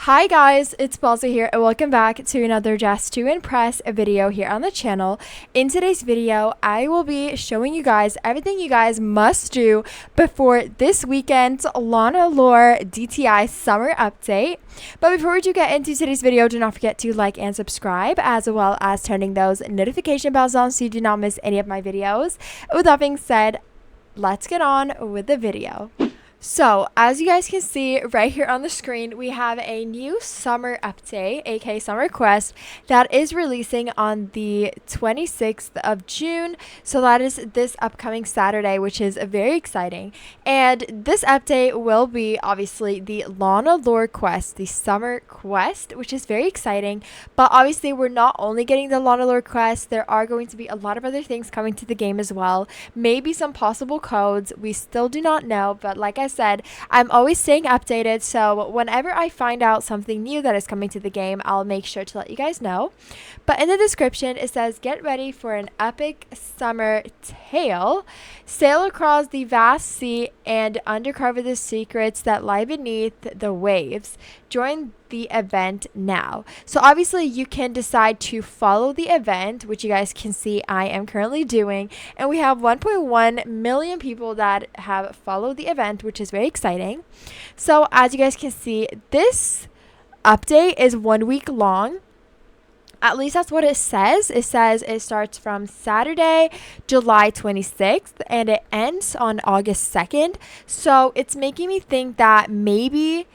Hi guys, it's Bellza here and welcome back to another Just to Impress video here on the channel. In today's video, I will be showing you guys everything you guys must do before this weekend's Lana Lore DTI summer update. But before we do get into today's video, do not forget to like and subscribe, as well as turning those notification bells on so you do not miss any of my videos. With that being said, let's get on with the video. So, as you guys can see right here on the screen, we have a new summer update, aka summer quest, that is releasing on the 26th of June. So that is this upcoming Saturday, which is very exciting. And this update will be obviously the Lana Lore quest, the summer quest, which is very exciting. But obviously we're not only getting the Lana Lore quest, there are going to be a lot of other things coming to the game as well. Maybe some possible codes, we still do not know, but like I said, I'm always staying updated, so whenever I find out something new that is coming to the game, I'll make sure to let you guys know. But in the description it says, get ready for an epic summer tale, sail across the vast sea and uncover the secrets that lie beneath the waves. Join the event now. So obviously you can decide to follow the event, which you guys can see I am currently doing, and we have 1.1 million people that have followed the event, which is very exciting. So as you guys can see, this update is 1 week long. At least that's what it says. It says it starts from Saturday, July 26th, and it ends on August 2nd. So it's making me think that maybe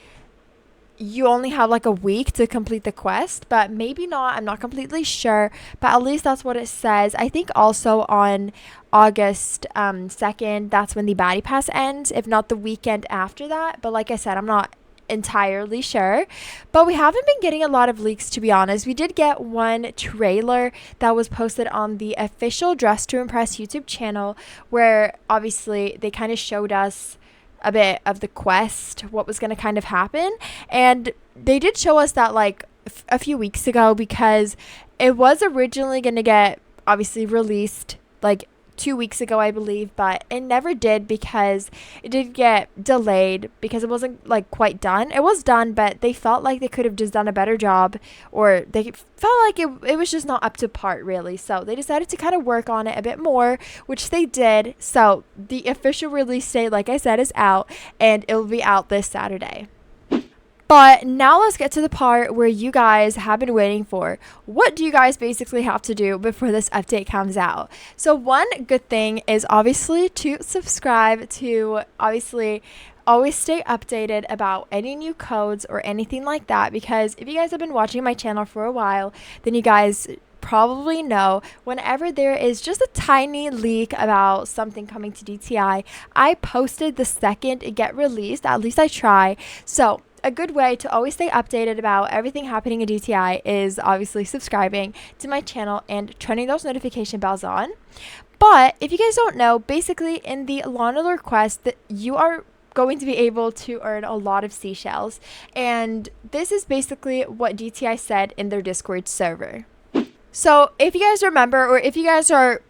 you only have like a week to complete the quest, but maybe not. I'm not completely sure, but at least that's what it says. I think also on August 2nd, that's when the baddie pass ends, if not the weekend after that. But like I said, I'm not entirely sure. But we haven't been getting a lot of leaks, to be honest. We did get one trailer that was posted on the official Dress to Impress YouTube channel, where obviously they kind of showed us a bit of the quest, what was going to kind of happen. And they did show us that like a few weeks ago, because it was originally going to get obviously released like 2 weeks ago, I believe, but it never did, because it did get delayed because it wasn't like quite done. It was done, but they felt like they could have just done a better job, or they felt like it was just not up to par really. So they decided to kind of work on it a bit more, which they did. So the official release date, like I said, is out, and it will be out this Saturday. But now let's get to the part where you guys have been waiting for. What do you guys basically have to do before this update comes out? So one good thing is obviously to subscribe, to obviously always stay updated about any new codes or anything like that, because if you guys have been watching my channel for a while, then you guys probably know whenever there is just a tiny leak about something coming to DTI, I posted the second it get released. At least I try. So a good way to always stay updated about everything happening in DTI is obviously subscribing to my channel and turning those notification bells on. But if you guys don't know, basically in the Lana Lore quest, that you are going to be able to earn a lot of seashells, and this is basically what DTI said in their Discord server. So if you guys remember, or if you guys are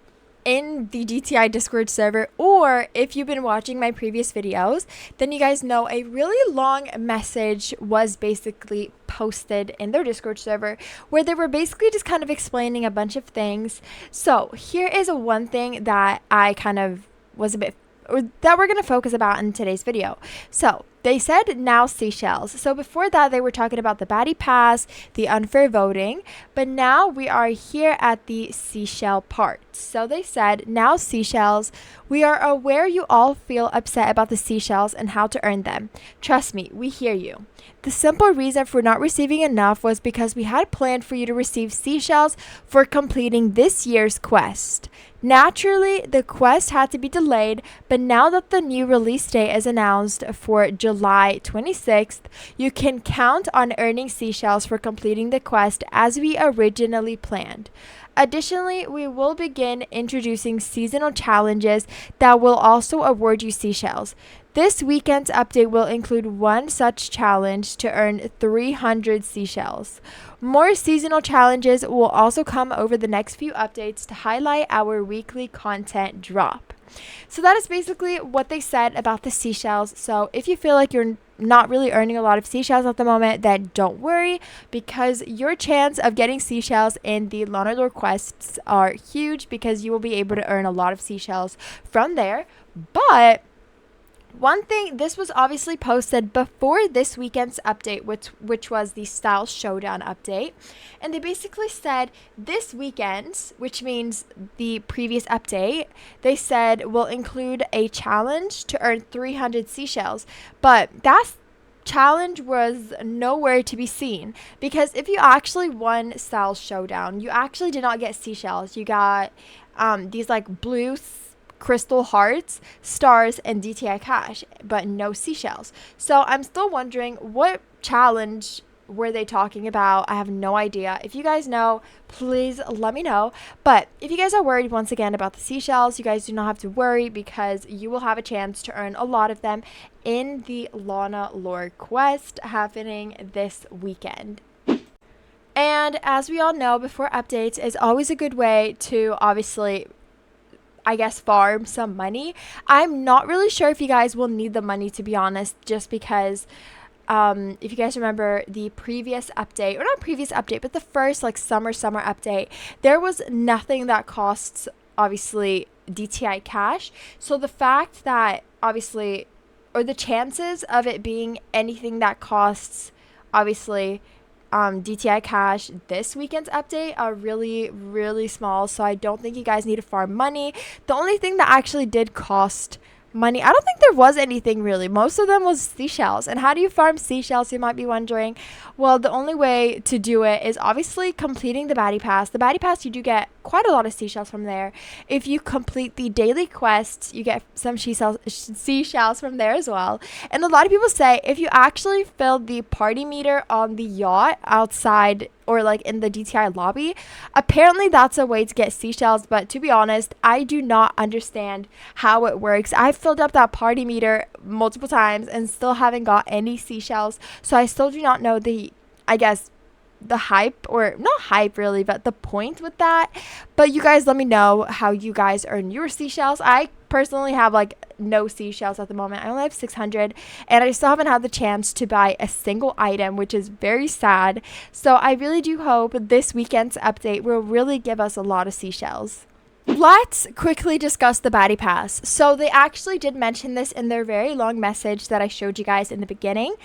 in the DTI Discord server, or if you've been watching my previous videos, then you guys know a really long message was basically posted in their Discord server, where they were basically just kind of explaining a bunch of things. So here is one thing that I kind of was a bit, or that we're going to focus about in today's video. So they said now Seashells. So before that, they were talking about the baddie pass, the unfair voting, but now we are here at the seashell part. So they said now Seashells. We are aware you all feel upset about the seashells and how to earn them. Trust me, we hear you. The simple reason for not receiving enough was because we had planned for you to receive seashells for completing this year's quest. Naturally, the quest had to be delayed, but now that the new release date is announced for July 26th, you can count on earning seashells for completing the quest as we originally planned. Additionally, we will begin introducing seasonal challenges that will also award you seashells. This weekend's update will include one such challenge to earn 300 seashells. More seasonal challenges will also come over the next few updates to highlight our weekly content drop. So that is basically what they said about the seashells. So if you feel like you're not really earning a lot of seashells at the moment, then don't worry, because your chance of getting seashells in the Lana Lore quests are huge, because you will be able to earn a lot of seashells from there. But one thing, this was obviously posted before this weekend's update, which was the Style Showdown update. And they basically said this weekend, which means the previous update, they said will include a challenge to earn 300 seashells. But that challenge was nowhere to be seen, because if you actually won Style Showdown, you actually did not get seashells. You got these like blue crystal hearts, stars, and DTI cash, but no seashells. So I'm still wondering, what challenge were they talking about? I have no idea. If you guys know, please let me know. But if you guys are worried once again about the seashells, you guys do not have to worry, because you will have a chance to earn a lot of them in the Lana Lore quest happening this weekend. And as we all know, before updates is always a good way to obviously, I guess, farm some money. I'm not really sure if you guys will need the money, to be honest, just because if you guys remember the previous update, or not previous update, but the first like summer update, there was nothing that costs obviously DTI cash. So the fact that obviously, or the chances of it being anything that costs obviously DTI cash this weekend's update are really, really small. So I don't think you guys need to farm money. The only thing that actually did cost money, I don't think there was anything really. Most of them was seashells. And how do you farm seashells, you might be wondering? Well, the only way to do it is obviously completing the baddie pass. The baddie pass, you do get quite a lot of seashells from there. If you complete the daily quests, you get some seashells from there as well. And a lot of people say if you actually fill the party meter on the yacht outside, or like in the DTI lobby, apparently that's a way to get seashells. But to be honest, I do not understand how it works. I've filled up that party meter multiple times and still haven't got any seashells. So I still do not know the, I guess, the hype, or not hype really, but the point with that. But you guys let me know how you guys earn your seashells. I personally have like no seashells at the moment. I only have 600, and I still haven't had the chance to buy a single item, which is very sad. So I really do hope this weekend's update will really give us a lot of seashells. Let's quickly discuss the baddie pass. So they actually did mention this in their very long message that I showed you guys in the beginning.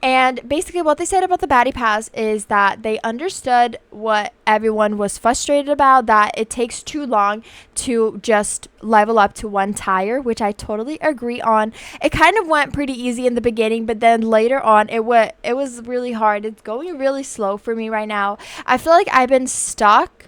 And basically what they said about the baddie pass is that they understood what everyone was frustrated about, that it takes too long to just level up to one tire, which I totally agree on. It kind of went pretty easy in the beginning, but then later on it was really hard. It's going really slow for me right now. I feel like I've been stuck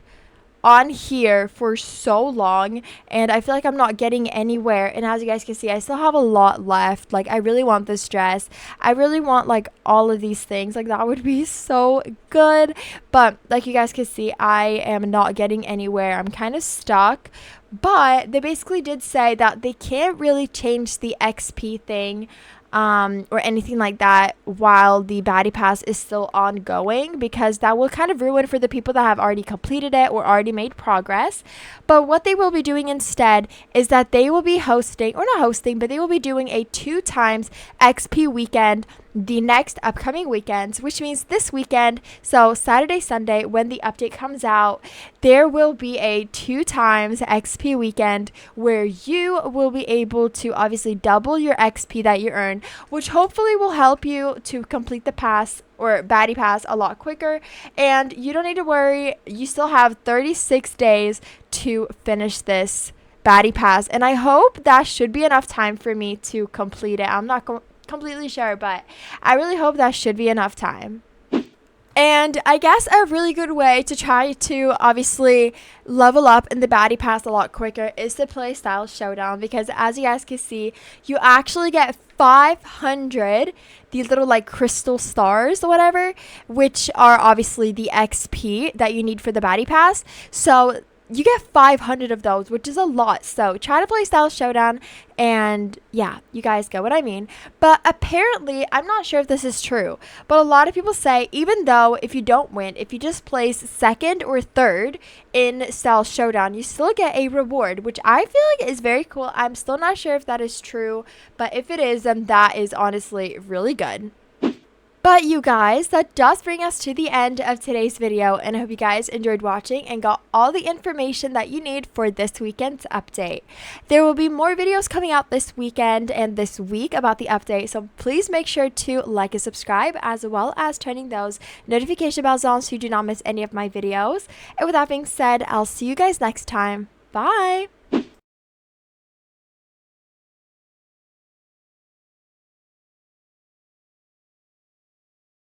on here for so long, and I feel like I'm not getting anywhere. And as you guys can see, I still have a lot left. Like, I really want this dress. I really want like all of these things. Like, that would be so good. But like you guys can see, I am not getting anywhere. I'm kind of stuck. But they basically did say that they can't really change the XP thing or anything like that while the baddie pass is still ongoing, because that will kind of ruin for the people that have already completed it or already made progress. But what they will be doing instead is that they will be hosting, or not hosting, but they will be doing a 2 times XP weekend the next upcoming weekends, which means this weekend, so Saturday, Sunday, when the update comes out, there will be a 2 times XP weekend where you will be able to obviously double your XP that you earn, which hopefully will help you to complete the pass or baddie pass a lot quicker. And you don't need to worry, you still have 36 days to finish this baddie pass, and I hope that should be enough time for me to complete it. I'm not completely sure, but I really hope that should be enough time. And I guess a really good way to try to obviously level up in the baddie pass a lot quicker is to play Style Showdown, because as you guys can see, you actually get 500 these little like crystal stars or whatever, which are obviously the XP that you need for the baddie pass. So you get 500 of those, which is a lot. So try to play Style Showdown, and yeah, you guys get what I mean. But apparently, I'm not sure if this is true, but a lot of people say even though if you don't win, if you just place second or third in Style Showdown, you still get a reward, which I feel like is very cool. I'm still not sure if that is true, but if it is, then that is honestly really good. But you guys, that does bring us to the end of today's video, and I hope you guys enjoyed watching and got all the information that you need for this weekend's update. There will be more videos coming out this weekend and this week about the update, so please make sure to like and subscribe, as well as turning those notification bells on so you do not miss any of my videos. And with that being said, I'll see you guys next time. Bye!